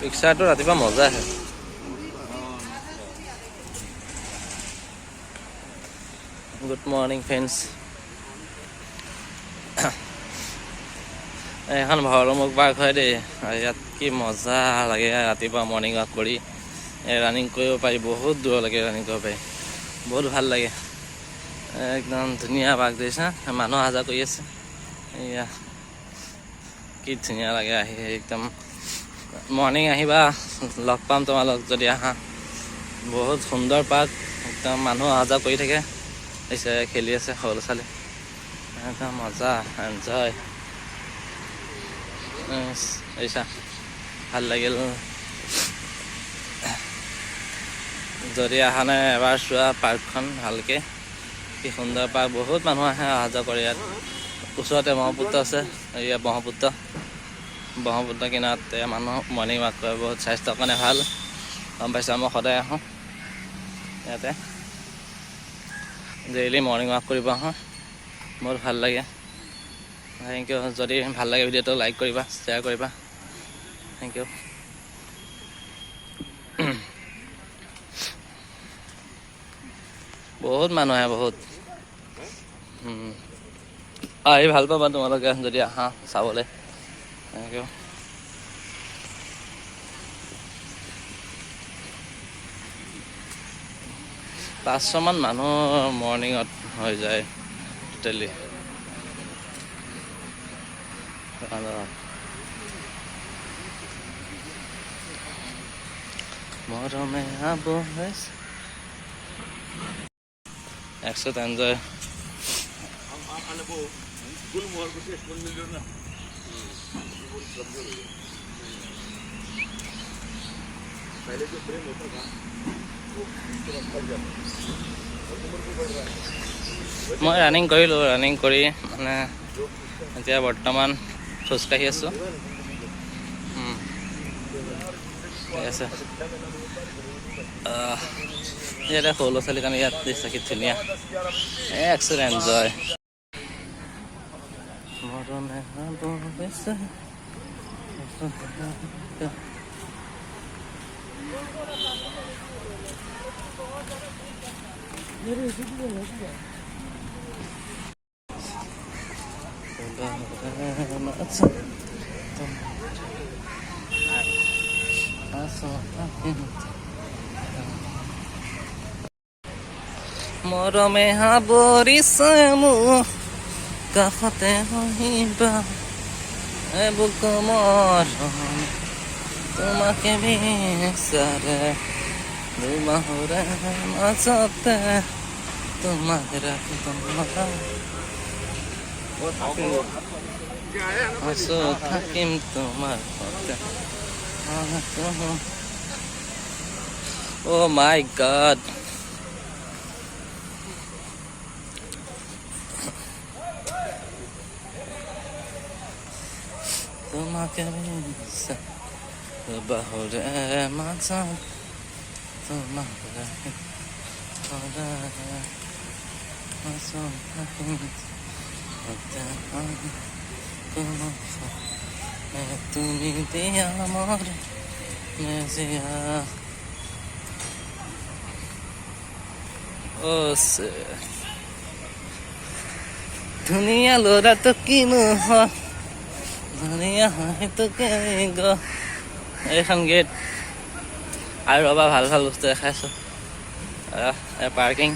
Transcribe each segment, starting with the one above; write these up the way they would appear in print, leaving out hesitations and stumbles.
পিকচাৰটো ৰাতিপুৱা মজা আহে। Good morning friends. এখন ভৰলুমুখ পাৰ্ক হয় দেই, আৰু ইয়াত কি মজা লাগে ৰাতিপুৱা মৰ্ণিং ৱাক কৰি। ৰানিং কৰিব পাৰি, বহুত দূৰলৈকে ৰানিং কৰিব পাৰি, বহুত ভাল লাগে। একদম ধুনীয়া পাৰ্ক দেখিছা, মানুহ অহা যোৱা কৰি আছে। এয়া কি ধুনীয়া লাগে আহি, একদম মৰ্ণিং আহিবা, লগ পাম তোমালোক যদি আহা। বহুত সুন্দৰ পাৰ্ক, একদম মানুহ অহা যোৱা কৰি থাকে, খেলি আছে সৰু ল'ৰা ছোৱালী, একদম মজা এনজয়। এইছা ভাল লাগিল। যদি অহা নাই এবাৰ চোৱা পাৰ্কখন ভালকে, কি সুন্দৰ পাৰ্ক, বহুত মানুহ আহে অহা যোৱা কৰে ইয়াত। ওচৰতে ব্ৰহ্মপুত্ৰ আছে, এয়া ব্ৰহ্মপুত্ৰ কিনাৰতে মানুহ মৰ্ণিং ৱাক কৰে, বহুত স্বাস্থ্যৰ কাৰণে ভাল। গম পাইছা, মই সদায় আহোঁ ইয়াতে, ডেইলি মৰ্ণিং ৱাক কৰিব আহোঁ, বহুত ভাল লাগে। Thank you. যদি ভাল লাগে ভিডিঅ'টো লাইক কৰিবা, শ্বেয়াৰ কৰিবা, থেংক ইউ। বহুত মানুহ আহে, বহুত। আহি ভাল পাবা তোমালোকে যদি আহা চাবলৈ, থেংক ইউ। পাঁচশমান মানুহ মৰ্ণিঙত হৈ যায় টোটেলি। মৰমে একসাথে এনজয়। মই ৰানিং কৰিলোঁ, ৰানিং কৰি মানে এতিয়া বৰ্তমান খোজকাঢ়ি আছোঁ। ঠিক আছে, ইয়াতে সৰু ল'ৰা ছোৱালীৰ কাৰণে ইয়াত কি ধুনীয়া, একসাথে এনজয়। মৰমে সাবৰিছে মোক কাষতে আহিবা, বুক মৰম তোমাকে বিচাৰে, দুমাহৰে মাজতে তোমাক ৰাখিম, থাকিম তোমাৰ সতে। Oh my God. তোমাকে বাহুৰে মাজত তোমাক তুমি দিয়া মোৰ মেজিয়া। ধুনীয়া ল'ৰাটো কিনো হয়, ধুনীয়া হয়তো এইখন গেট। আৰু ৰবা, ভাল ভাল বস্তু দেখাইছোঁ, পাৰ্কিং।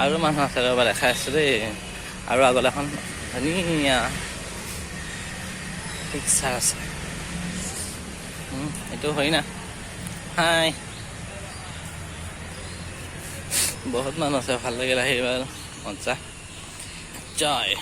আৰু মানুহ আছে ৰবা, দেখাই আছোঁ দেই। আৰু আগত এখন ধুনীয়া পিকচাৰ আছে, এইটো হয় না। হাই, বহুত মানুহ আছে, ভাল লাগিল আহি, মজা জয়।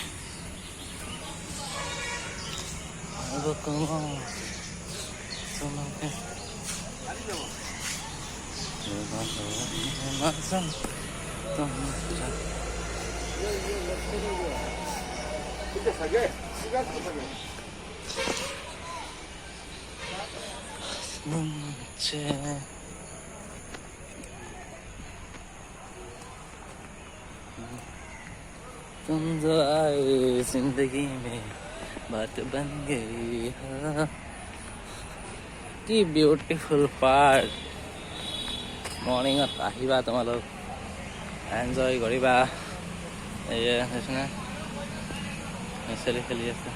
तुम जो आए जिंदगी में बात बन गई हाँ। কি বিউটিফুল পাৰ্ক মৰ্ণিঙত আহিবা তোমালোক এনজয় কৰিবা এয়া নিচিনা নেচাৰি খেলি আছে